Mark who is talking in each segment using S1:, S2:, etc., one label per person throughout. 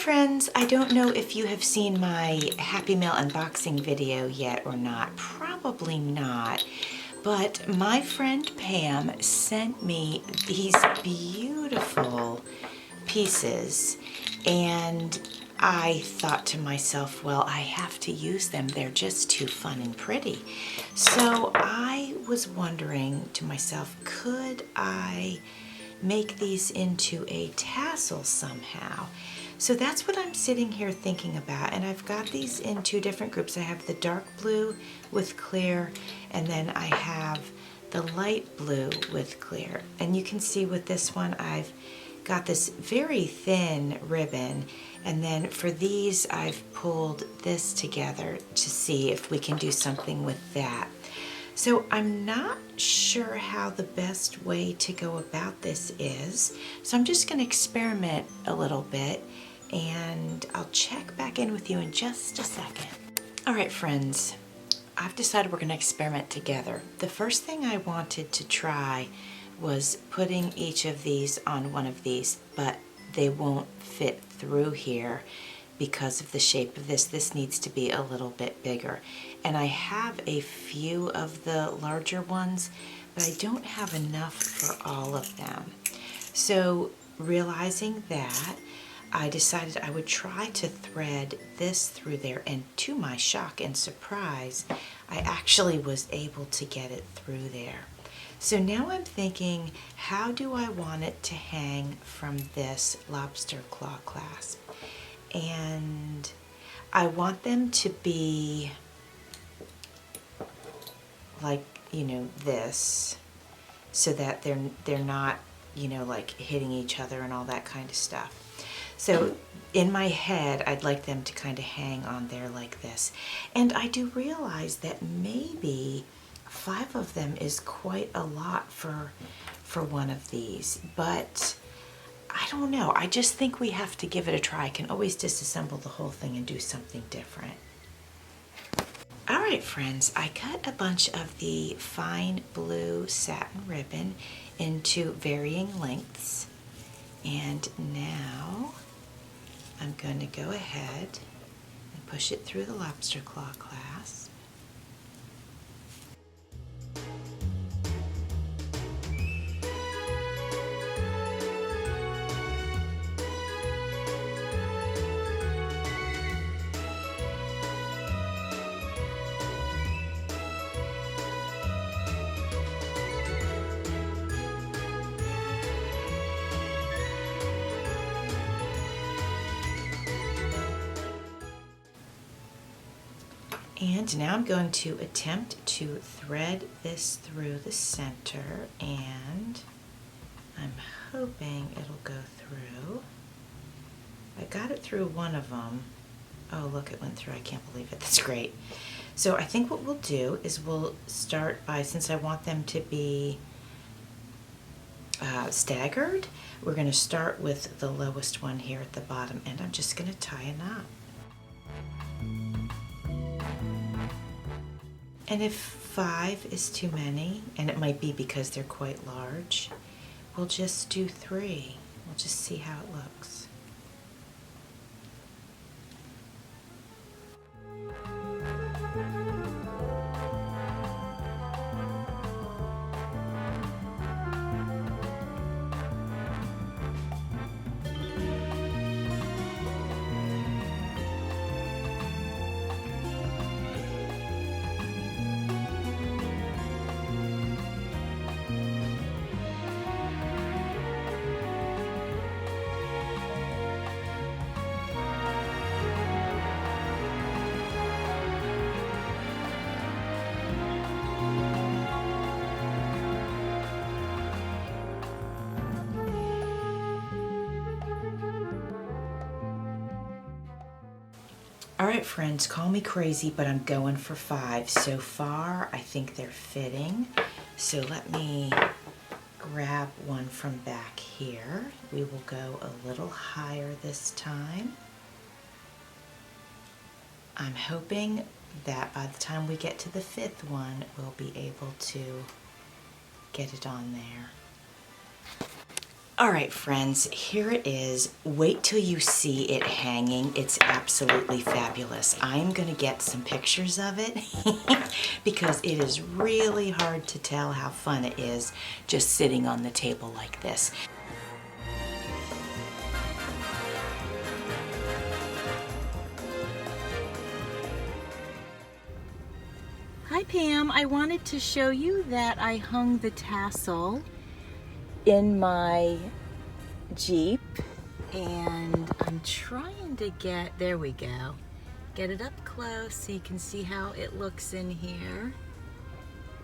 S1: friends, I don't know if you have seen my Happy Mail unboxing video yet or not. Probably not. But my friend Pam sent me these beautiful pieces, and I thought to myself, well, I have to use them. They're just too fun and pretty. So I was wondering to myself, could I make these into a tassel somehow? So that's what I'm sitting here thinking about, and I've got these in two different groups. I have the dark blue with clear, and then I have the light blue with clear. And you can see with this one I've got this very thin ribbon, and then for these I've pulled this together to see if we can do something with that. So I'm not sure how the best way to go about this is, so I'm just going to experiment a little bit, and I'll check back in with you in just a second. All right, friends, I've decided we're going to experiment together. The first thing I wanted to try was putting each of these on one of these, but they won't fit through here because of the shape of this. This needs to be a little bit bigger. And I have a few of the larger ones, but I don't have enough for all of them. So realizing that, I decided I would try to thread this through there, and to my shock and surprise, I actually was able to get it through there. So now I'm thinking, how do I want it to hang from this lobster claw clasp? And I want them to be like, you know, this, so that they're not, you know, like hitting each other and all that kind of stuff. So in my head, I'd like them to kind of hang on there like this. And I do realize that maybe 5 of them is quite a lot for one of these, but I don't know. I just think we have to give it a try. I can always disassemble the whole thing and do something different. All right, friends, I cut a bunch of the fine blue satin ribbon into varying lengths, and now I'm going to go ahead and push it through the lobster claw clasp. And now I'm going to attempt to thread this through the center, and I'm hoping it'll go through. I got it through one of them. Oh, look, it went through. I can't believe it. That's great. So I think what we'll do is we'll start by, since I want them to be staggered, we're going to start with the lowest one here at the bottom, and I'm just going to tie a knot. And if 5 is too many, and it might be because they're quite large, we'll just do 3. We'll just see how it looks. All right, friends, call me crazy, but I'm going for 5. So far, I think they're fitting. So let me grab one from back here. We will go a little higher this time. I'm hoping that by the time we get to the 5th one, we'll be able to get it on there. All right, friends, here it is. Wait till you see it hanging. It's absolutely fabulous. I'm going to get some pictures of it because it is really hard to tell how fun it is just sitting on the table like this. Hi, Pam. I wanted to show you that I hung the tassel in my Jeep, and I'm trying to get, there we go, get it up close so you can see how it looks in here.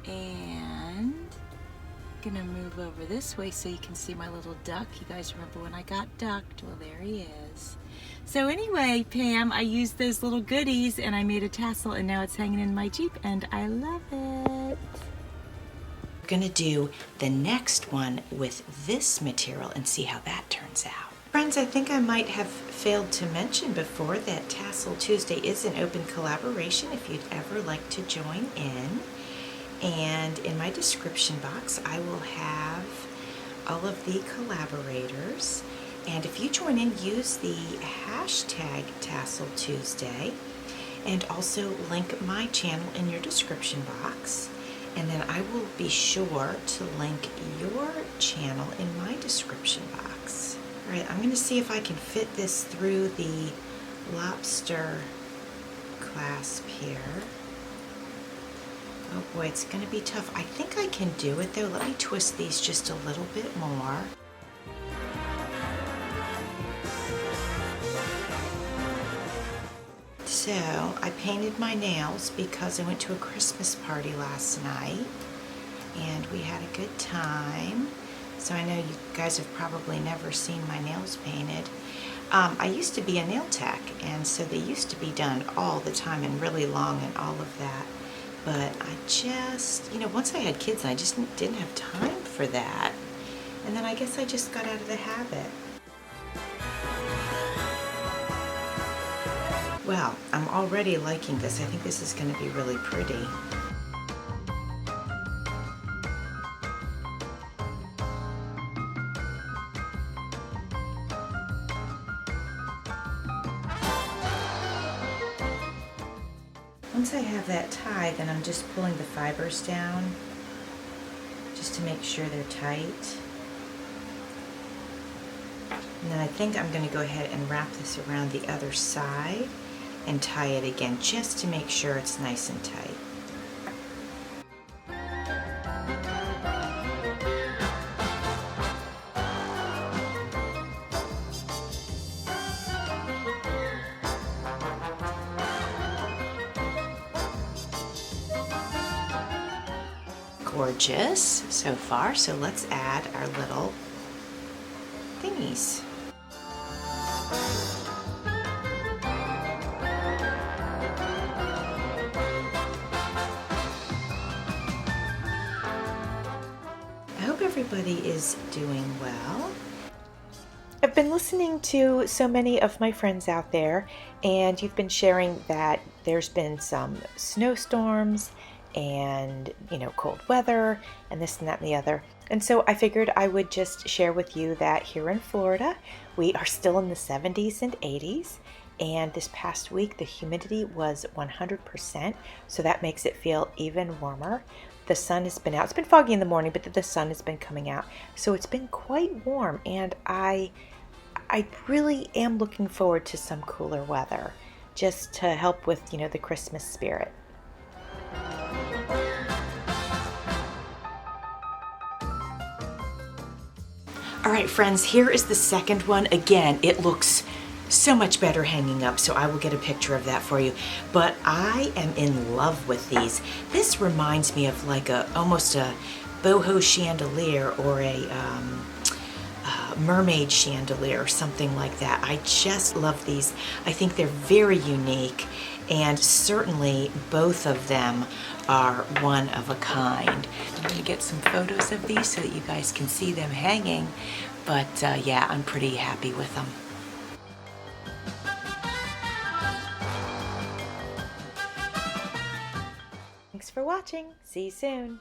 S1: And I'm gonna move over this way so you can see my little duck. You guys remember when I got ducked? Well, there he is. So anyway, Pam, I used those little goodies and I made a tassel, and now it's hanging in my Jeep and I love it. Going to do the next one with this material and see how that turns out. Friends, I think I might have failed to mention before that Tassel Tuesday is an open collaboration if you'd ever like to join in. And in my description box, I will have all of the collaborators. And if you join in, use the hashtag Tassel Tuesday, and also link my channel in your description box. And then I will be sure to link your channel in my description box. All right, I'm going to see if I can fit this through the lobster clasp here. Oh boy, it's going to be tough. I think I can do it though. Let me twist these just a little bit more. So I painted my nails because I went to a Christmas party last night and we had a good time. So I know you guys have probably never seen my nails painted. I used to be a nail tech, and so they used to be done all the time and really long and all of that. But I just, once I had kids, I just didn't have time for that. And then I guess I just got out of the habit. Well, I'm already liking this. I think this is going to be really pretty. Once I have that tied, then I'm just pulling the fibers down just to make sure they're tight. And then I think I'm going to go ahead and wrap this around the other side and tie it again just to make sure it's nice and tight. Gorgeous so far, so let's add our little thingies. I hope everybody is doing well. I've been listening to so many of my friends out there, and you've been sharing that there's been some snowstorms and cold weather and this and that and the other. And so I figured I would just share with you that here in Florida we are still in the 70s and 80s, and this past week the humidity was 100%, so that makes it feel even warmer. The sun has been out. It's been foggy in the morning, but the sun has been coming out, so it's been quite warm, and I really am looking forward to some cooler weather just to help with the Christmas spirit. All right, friends, here is the second one. Again, it looks so much better hanging up, so I will get a picture of that for you. But I am in love with these. This reminds me of like almost a boho chandelier or a mermaid chandelier or something like that. I just love these. I think they're very unique, and certainly both of them are one of a kind. I'm going to get some photos of these so that you guys can see them hanging, but yeah, I'm pretty happy with them. Thanks for watching. See you soon.